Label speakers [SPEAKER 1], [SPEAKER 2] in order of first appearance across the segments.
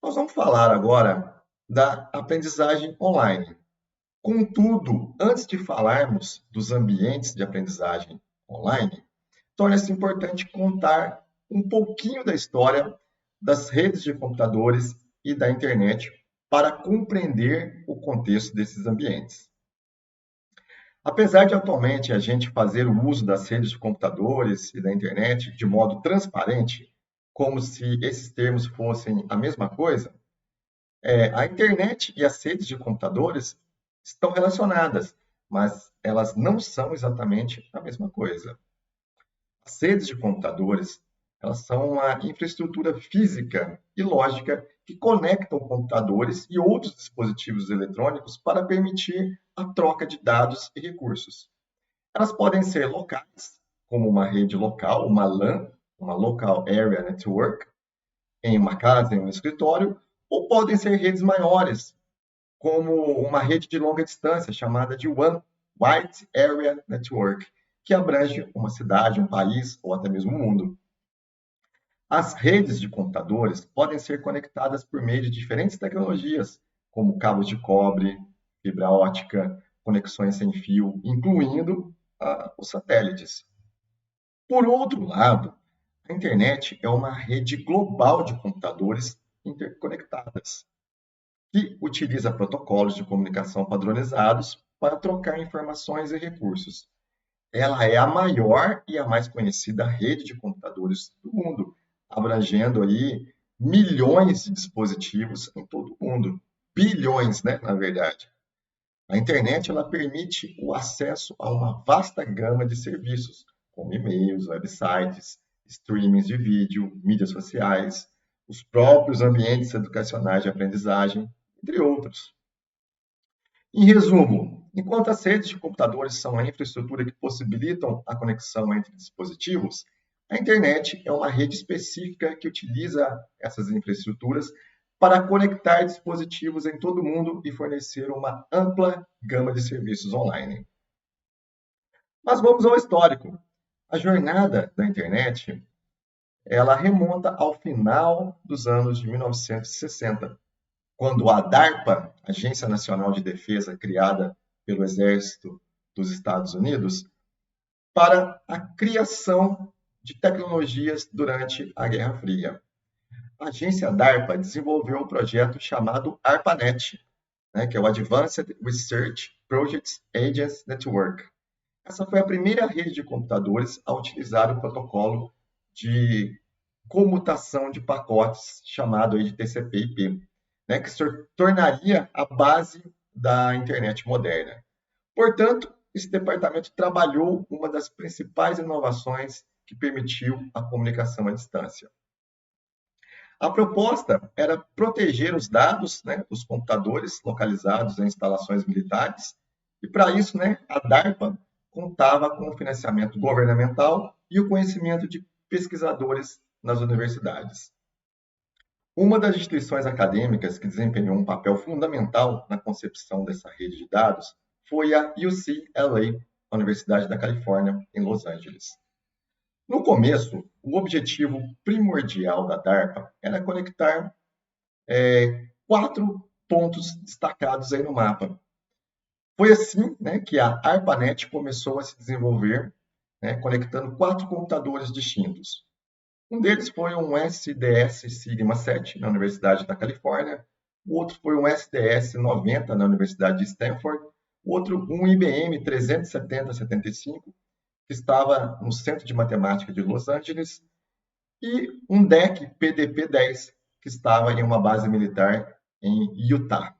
[SPEAKER 1] Nós vamos falar agora da aprendizagem online. Contudo, antes de falarmos dos ambientes de aprendizagem online, torna-se importante contar um pouquinho da história das redes de computadores e da internet para compreender o contexto desses ambientes. Apesar de atualmente a gente fazer o uso das redes de computadores e da internet de modo transparente, como se esses termos fossem a mesma coisa, a internet e as redes de computadores estão relacionadas, mas elas não são exatamente a mesma coisa. As redes de computadores, elas são uma infraestrutura física e lógica que conectam computadores e outros dispositivos eletrônicos para permitir a troca de dados e recursos. Elas podem ser locais, como uma rede local, uma LAN, uma Local Area Network, em uma casa, em um escritório, ou podem ser redes maiores, como uma rede de longa distância chamada de One Wide Area Network, que abrange uma cidade, um país ou até mesmo o mundo. As redes de computadores podem ser conectadas por meio de diferentes tecnologias, como cabos de cobre, fibra ótica, conexões sem fio, incluindo os satélites. Por outro lado, a internet é uma rede global de computadores interconectadas, que utiliza protocolos de comunicação padronizados para trocar informações e recursos. Ela é a maior e a mais conhecida rede de computadores do mundo, abrangendo aí milhões de dispositivos em todo o mundo. Bilhões, né, na verdade. A internet ela permite o acesso a uma vasta gama de serviços, como e-mails, websites, streamings de vídeo, mídias sociais, os próprios ambientes educacionais de aprendizagem, entre outros. Em resumo, enquanto as redes de computadores são a infraestrutura que possibilitam a conexão entre dispositivos, a internet é uma rede específica que utiliza essas infraestruturas para conectar dispositivos em todo o mundo e fornecer uma ampla gama de serviços online. Mas vamos ao histórico. A jornada da internet, ela remonta ao final dos anos de 1960, quando a DARPA, Agência Nacional de Defesa, criada pelo Exército dos Estados Unidos, para a criação de tecnologias durante a Guerra Fria. A agência DARPA desenvolveu um projeto chamado ARPANET, né, que é o Advanced Research Projects Agency Network. Essa foi a primeira rede de computadores a utilizar o protocolo de comutação de pacotes chamado aí de TCP/IP, né, que se tornaria a base da internet moderna. Portanto, esse departamento trabalhou uma das principais inovações que permitiu a comunicação à distância. A proposta era proteger os dados, né, dos computadores localizados em instalações militares, e para isso, né, a DARPA contava com o financiamento governamental e o conhecimento de pesquisadores nas universidades. Uma das instituições acadêmicas que desempenhou um papel fundamental na concepção dessa rede de dados foi a UCLA, a Universidade da Califórnia, em Los Angeles. No começo, o objetivo primordial da DARPA era conectar quatro pontos destacados aí no mapa. Foi assim, né, que a ARPANET começou a se desenvolver, né, conectando quatro computadores distintos. Um deles foi um SDS Sigma 7 na Universidade da Califórnia, o outro foi um SDS 90 na Universidade de Stanford, o outro um IBM 370-75, que estava no Centro de Matemática de Los Angeles, e um DEC PDP-10, que estava em uma base militar em Utah.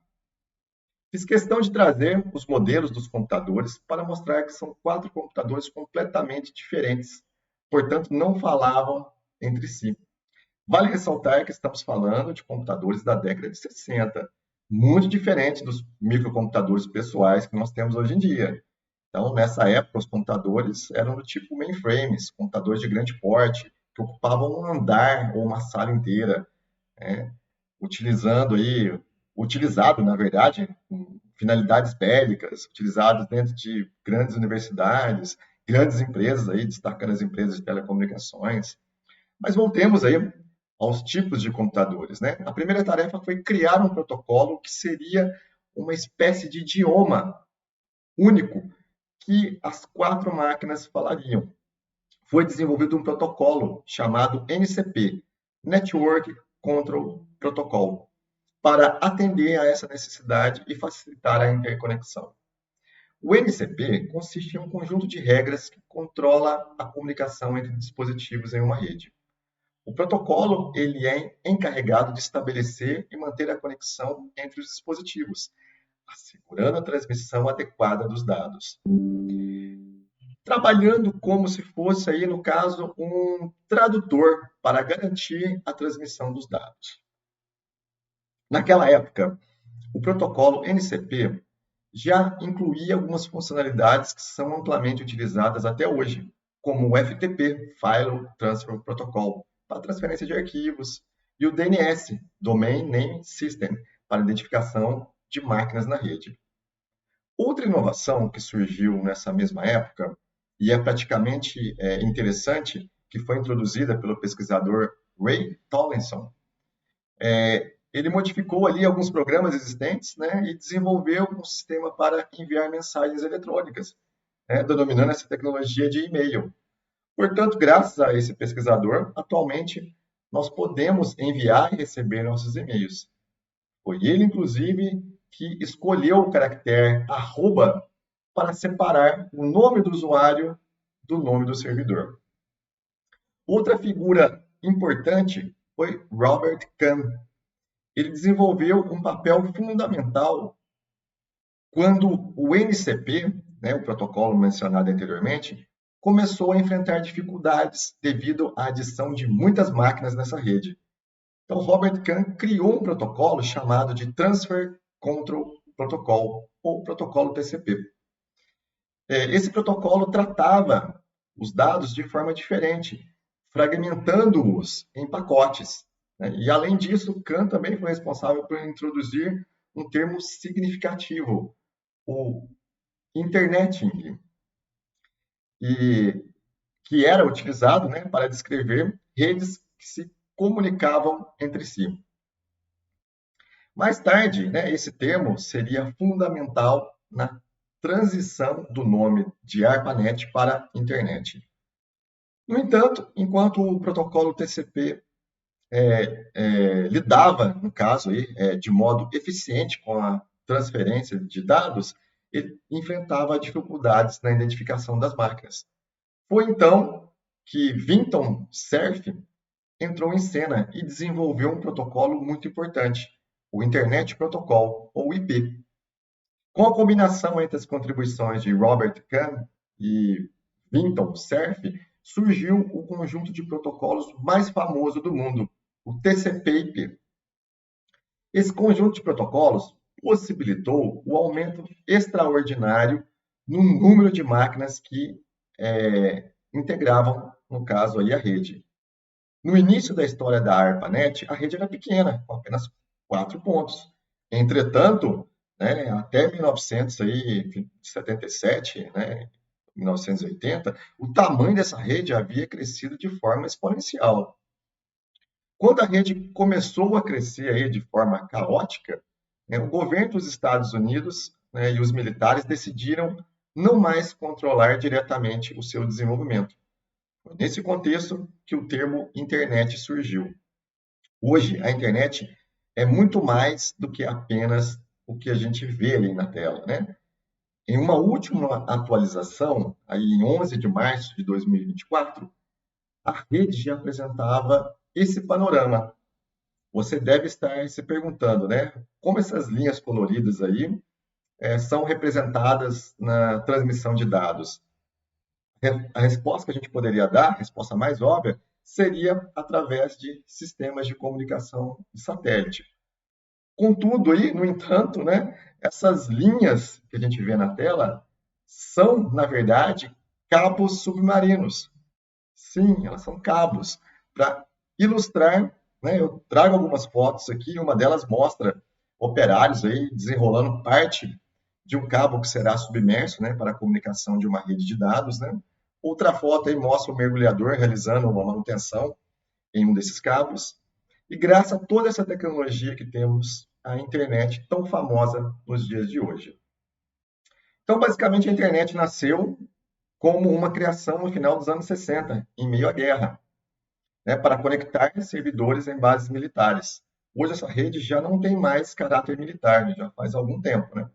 [SPEAKER 1] Fiz questão de trazer os modelos dos computadores para mostrar que são quatro computadores completamente diferentes, portanto, não falavam entre si. Vale ressaltar que estamos falando de computadores da década de 60, muito diferentes dos microcomputadores pessoais que nós temos hoje em dia. Então, nessa época, os computadores eram do tipo mainframes, computadores de grande porte, que ocupavam um andar ou uma sala inteira, né? utilizando aí, utilizado, na verdade, com finalidades bélicas, utilizados dentro de grandes universidades, grandes empresas aí, destacando as empresas de telecomunicações. Mas voltemos aí aos tipos de computadores, né? A primeira tarefa foi criar um protocolo que seria uma espécie de idioma único que as 4 máquinas falariam. Foi desenvolvido um protocolo chamado NCP, Network Control Protocol, para atender a essa necessidade e facilitar a interconexão. O NCP consiste em um conjunto de regras que controla a comunicação entre dispositivos em uma rede. O protocolo ele é encarregado de estabelecer e manter a conexão entre os dispositivos, assegurando a transmissão adequada dos dados. Trabalhando como se fosse aí, no caso, um tradutor para garantir a transmissão dos dados. Naquela época, o protocolo NCP já incluía algumas funcionalidades que são amplamente utilizadas até hoje, como o FTP, File Transfer Protocol, para transferência de arquivos, e o DNS, Domain Name System, para identificação de máquinas na rede. Outra inovação que surgiu nessa mesma época, e é praticamente interessante, que foi introduzida pelo pesquisador Ray Tomlinson, ele modificou ali alguns programas existentes, né, e desenvolveu um sistema para enviar mensagens eletrônicas, né, denominando essa tecnologia de e-mail. Portanto, graças a esse pesquisador, atualmente nós podemos enviar e receber nossos e-mails. Foi ele, inclusive, que escolheu o caractere arroba para separar o nome do usuário do nome do servidor. Outra figura importante foi Robert Kahn. Ele desenvolveu um papel fundamental quando o NCP, né, o protocolo mencionado anteriormente, começou a enfrentar dificuldades devido à adição de muitas máquinas nessa rede. Então, Robert Kahn criou um protocolo chamado de Transfer Control Protocol, ou protocolo TCP. Esse protocolo tratava os dados de forma diferente, fragmentando-os em pacotes, né? E, além disso, Kahn também foi responsável por introduzir um termo significativo, o interneting, e que era utilizado, né, para descrever redes que se comunicavam entre si. Mais tarde, né, esse termo seria fundamental na transição do nome de ARPANET para internet. No entanto, enquanto o protocolo TCP lidava, no caso, de modo eficiente com a transferência de dados, ele enfrentava dificuldades na identificação das máquinas. Foi então que Vinton Cerf entrou em cena e desenvolveu um protocolo muito importante, o Internet Protocol, ou IP. Com a combinação entre as contribuições de Robert Kahn e Vinton Cerf, surgiu o conjunto de protocolos mais famoso do mundo, o TCP/IP. Esse conjunto de protocolos possibilitou o aumento extraordinário no número de máquinas que integravam, no caso, aí, a rede. No início da história da ARPANET, a rede era pequena, com apenas 4 pontos. Entretanto, né, até 1977, né, 1980, o tamanho dessa rede havia crescido de forma exponencial. Quando a rede começou a crescer aí de forma caótica, né, o governo dos Estados Unidos, né, e os militares decidiram não mais controlar diretamente o seu desenvolvimento. Foi nesse contexto que o termo internet surgiu. Hoje, a internet é muito mais do que apenas o que a gente vê ali na tela, né? Em uma última atualização, aí em 11 de março de 2024, a rede já apresentava esse panorama. Você deve estar se perguntando, né? Como essas linhas coloridas aí são representadas na transmissão de dados? A resposta que a gente poderia dar, a resposta mais óbvia, seria através de sistemas de comunicação de satélite. Contudo, aí, no entanto, né, essas linhas que a gente vê na tela são, na verdade, cabos submarinos. Sim, elas são cabos. Para ilustrar, né, eu trago algumas fotos aqui, uma delas mostra operários aí desenrolando parte de um cabo que será submerso, né, para a comunicação de uma rede de dados, né? Outra foto aí mostra o mergulhador realizando uma manutenção em um desses cabos. E graças a toda essa tecnologia que temos, a internet tão famosa nos dias de hoje. Então, basicamente, a internet nasceu como uma criação no final dos anos 60, em meio à guerra, né, para conectar servidores em bases militares. Hoje essa rede já não tem mais caráter militar, né, já faz algum tempo, né?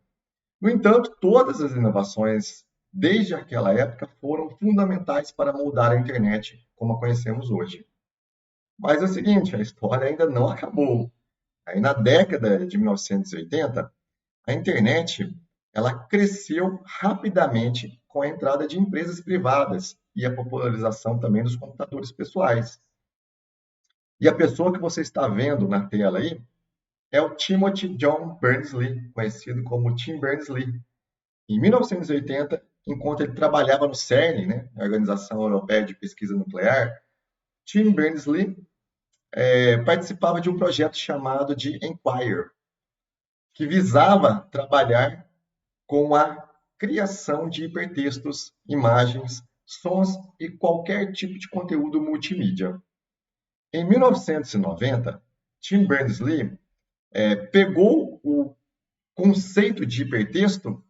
[SPEAKER 1] No entanto, todas as inovações desde aquela época foram fundamentais para moldar a internet como a conhecemos hoje. Mas é o seguinte, a história ainda não acabou. Aí na década de 1980, a internet ela cresceu rapidamente com a entrada de empresas privadas e a popularização também dos computadores pessoais. E a pessoa que você está vendo na tela aí é o Timothy John Berners-Lee, conhecido como Tim Berners-Lee. Em 1980, enquanto ele trabalhava no CERN, né, a Organização Europeia de Pesquisa Nuclear, Tim Berners-Lee participava de um projeto chamado de Enquire, que visava trabalhar com a criação de hipertextos, imagens, sons e qualquer tipo de conteúdo multimídia. Em 1990, Tim Berners-Lee pegou o conceito de hipertexto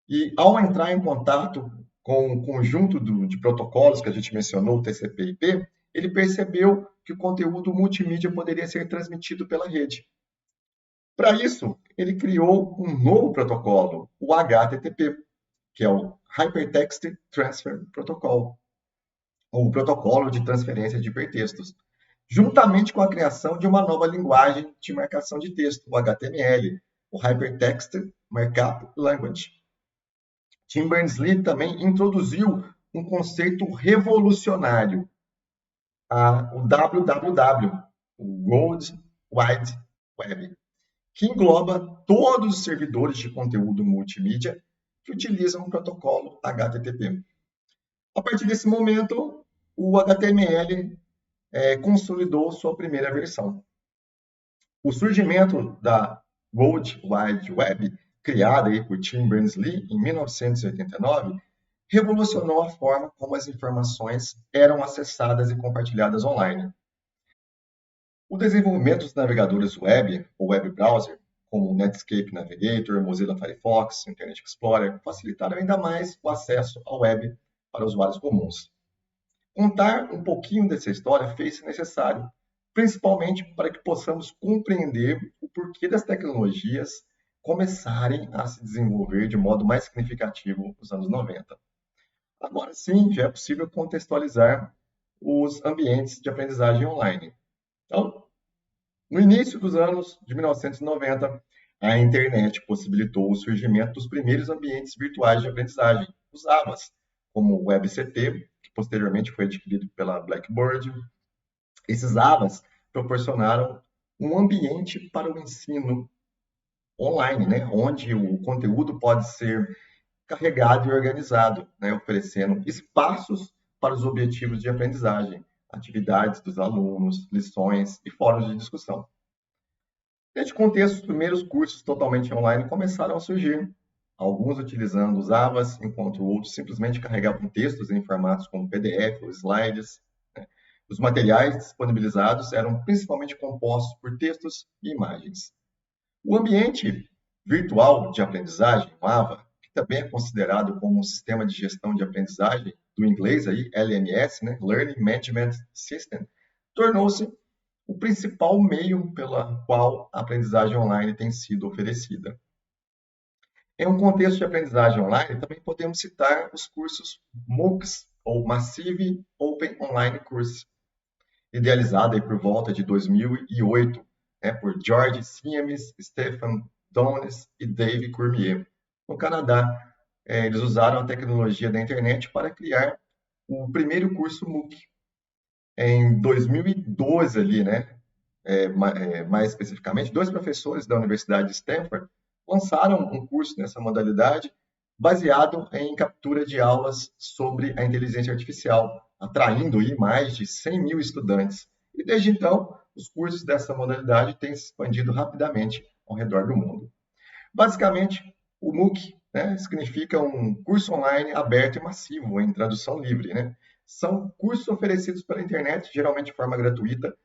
[SPEAKER 1] e, ao entrar em contato com o conjunto de protocolos que a gente mencionou, o TCP/IP, ele percebeu que o conteúdo multimídia poderia ser transmitido pela rede. Para isso, ele criou um novo protocolo, o HTTP, que é o Hypertext Transfer Protocol, ou protocolo de transferência de hipertextos, juntamente com a criação de uma nova linguagem de marcação de texto, o HTML, o Hypertext Markup Language. Tim Berners-Lee também introduziu um conceito revolucionário, o WWW, o World Wide Web, que engloba todos os servidores de conteúdo multimídia que utilizam o protocolo HTTP. A partir desse momento, o HTML consolidou sua primeira versão. O surgimento da World Wide Web, criada aí por Tim Berners-Lee em 1989, revolucionou a forma como as informações eram acessadas e compartilhadas online. O desenvolvimento dos navegadores web ou web browser, como o Netscape Navigator, Mozilla Firefox, Internet Explorer, facilitaram ainda mais o acesso à web para usuários comuns. Contar um pouquinho dessa história fez-se necessário, principalmente para que possamos compreender o porquê das tecnologias começarem a se desenvolver de modo mais significativo nos anos 90. Agora sim, já é possível contextualizar os ambientes de aprendizagem online. Então, no início dos anos de 1990, a internet possibilitou o surgimento dos primeiros ambientes virtuais de aprendizagem, os AVAs, como o WebCT, que posteriormente foi adquirido pela Blackboard. Esses AVAs proporcionaram um ambiente para o ensino online, né, onde o conteúdo pode ser carregado e organizado, né, oferecendo espaços para os objetivos de aprendizagem, atividades dos alunos, lições e fóruns de discussão. Neste contexto, os primeiros cursos totalmente online começaram a surgir, alguns utilizando os AVAs, enquanto outros simplesmente carregavam textos em formatos como PDF ou slides. Né? Os materiais disponibilizados eram principalmente compostos por textos e imagens. O ambiente virtual de aprendizagem, o AVA, que também é considerado como um sistema de gestão de aprendizagem, do inglês aí, LMS, né? Learning Management System, tornou-se o principal meio pela qual a aprendizagem online tem sido oferecida. Em um contexto de aprendizagem online, também podemos citar os cursos MOOCs, ou Massive Open Online Course, idealizado aí por volta de 2008, né, por George Siemens, Stephen Downes e Dave Cormier. No Canadá, eles usaram a tecnologia da internet para criar o primeiro curso MOOC. Em 2012 ali, né, mais especificamente, dois professores da Universidade de Stanford lançaram um curso nessa modalidade baseado em captura de aulas sobre a inteligência artificial, atraindo aí mais de 100 mil estudantes. E desde então, os cursos dessa modalidade têm se expandido rapidamente ao redor do mundo. Basicamente, o MOOC, né, significa um curso online aberto e massivo, em tradução livre. Né? São cursos oferecidos pela internet, geralmente de forma gratuita,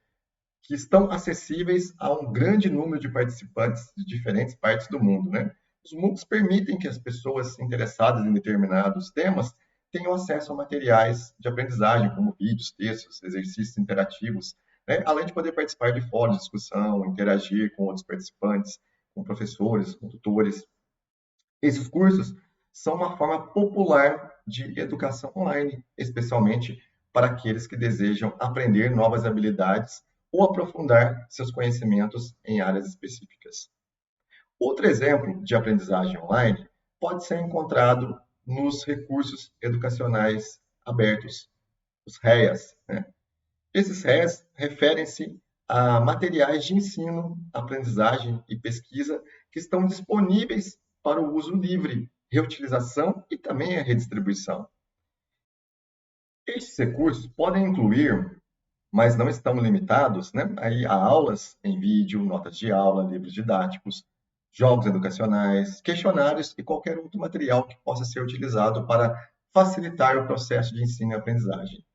[SPEAKER 1] que estão acessíveis a um grande número de participantes de diferentes partes do mundo, né? Os MOOCs permitem que as pessoas interessadas em determinados temas tenham acesso a materiais de aprendizagem, como vídeos, textos, exercícios interativos, né? Além de poder participar de fóruns de discussão, interagir com outros participantes, com professores, com tutores. Esses cursos são uma forma popular de educação online, especialmente para aqueles que desejam aprender novas habilidades ou aprofundar seus conhecimentos em áreas específicas. Outro exemplo de aprendizagem online pode ser encontrado nos recursos educacionais abertos, os REAs, né? Esses REAs referem-se a materiais de ensino, aprendizagem e pesquisa que estão disponíveis para o uso livre, reutilização e também a redistribuição. Estes recursos podem incluir, mas não estão limitados, né, a aulas em vídeo, notas de aula, livros didáticos, jogos educacionais, questionários e qualquer outro material que possa ser utilizado para facilitar o processo de ensino e aprendizagem.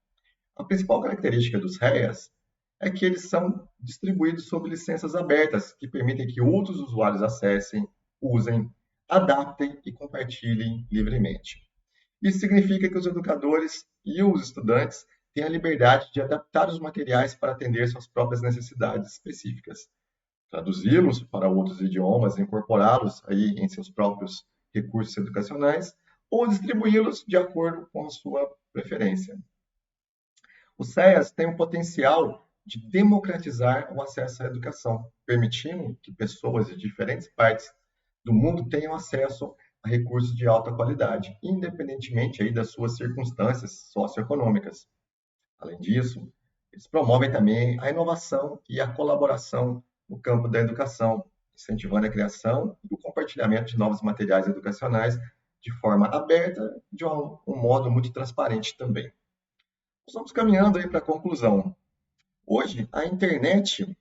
[SPEAKER 1] A principal característica dos REAs é que eles são distribuídos sob licenças abertas, que permitem que outros usuários acessem, usem, adaptem e compartilhem livremente. Isso significa que os educadores e os estudantes têm a liberdade de adaptar os materiais para atender suas próprias necessidades específicas, traduzi-los para outros idiomas, incorporá-los aí em seus próprios recursos educacionais ou distribuí-los de acordo com a sua preferência. Os CEAs têm o potencial de democratizar o acesso à educação, permitindo que pessoas de diferentes partes do mundo tenham acesso a recursos de alta qualidade, independentemente aí das suas circunstâncias socioeconômicas. Além disso, eles promovem também a inovação e a colaboração no campo da educação, incentivando a criação e o compartilhamento de novos materiais educacionais de forma aberta, de um modo muito transparente também. Estamos caminhando aí para a conclusão. Hoje, a internet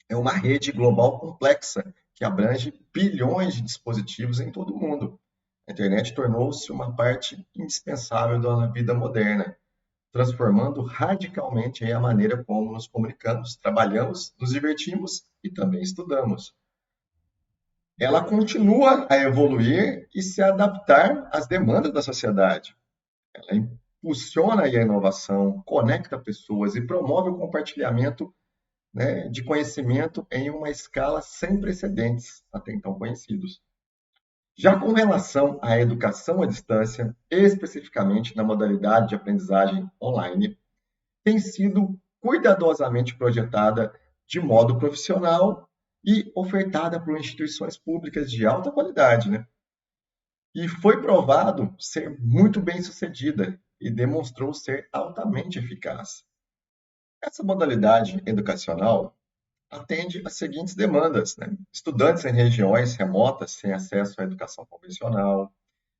[SPEAKER 1] é uma rede global complexa que abrange bilhões de dispositivos em todo o mundo. A internet tornou-se uma parte indispensável da vida moderna, transformando radicalmente a maneira como nos comunicamos, trabalhamos, nos divertimos e também estudamos. Ela continua a evoluir e se adaptar às demandas da sociedade. Ela impulsiona a inovação, conecta pessoas e promove o compartilhamento, né, de conhecimento em uma escala sem precedentes, até então conhecidos. Já com relação à educação à distância, especificamente na modalidade de aprendizagem online, tem sido cuidadosamente projetada de modo profissional e ofertada por instituições públicas de alta qualidade, né? E foi provado ser muito bem sucedida e demonstrou ser altamente eficaz. Essa modalidade educacional atende às seguintes demandas, né? Estudantes em regiões remotas sem acesso à educação convencional,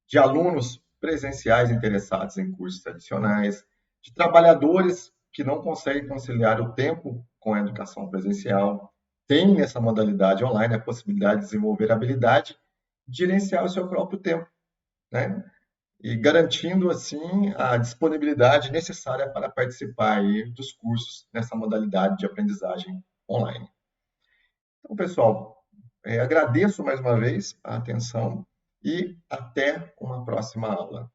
[SPEAKER 1] de alunos presenciais interessados em cursos adicionais, de trabalhadores que não conseguem conciliar o tempo com a educação presencial, tem nessa modalidade online a possibilidade de desenvolver a habilidade de gerenciar o seu próprio tempo, né? E garantindo assim a disponibilidade necessária para participar aí dos cursos nessa modalidade de aprendizagem online. Então, pessoal, agradeço mais uma vez a atenção e até uma próxima aula.